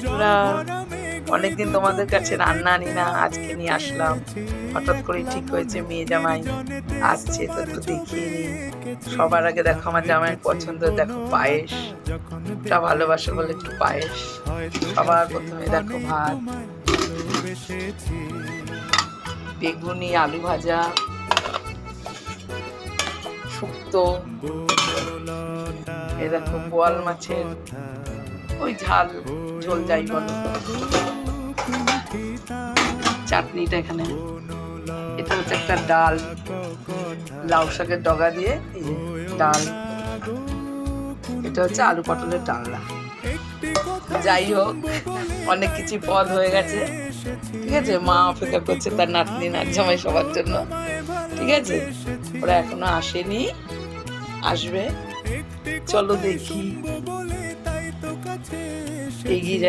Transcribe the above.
বন্ধুরা, অনেকদিন তোমাদের কাছে রান্না আনি না, আজকে নিয়ে আসলাম। হঠাৎ করে ঠিক হয়েছে মেয়ে জামাই আসছে, তো একটু দেখিয়ে নিই। সবার আগে দেখো আমার জামাইয়ের পছন্দ, দেখো পায়েস, টা ভালোবাসে বলে একটু পায়েস। সবার প্রথমে দেখো ভাত, বেগুনি, আলু ভাজা, শুক্তো, এ দেখো বোয়াল মাছের ওই ঝাল ঝোল যাই বলো, চাটনিটা এখানে, এটা হচ্ছে একটা ডাল, লাউ শাকের ডগা দিয়ে এই যে ডাল, এটা হচ্ছে আলু পটলের ডালনা। যাই হোক, অনেক কিছু পদ হয়ে গেছে, ঠিক আছে। মা অপেক্ষা করছে তার নাতনি নাত জামাই সবার জন্য, ঠিক আছে। ওরা এখনো আসেনি, আসবে, চলো দেখি, এগিয়ে যাই।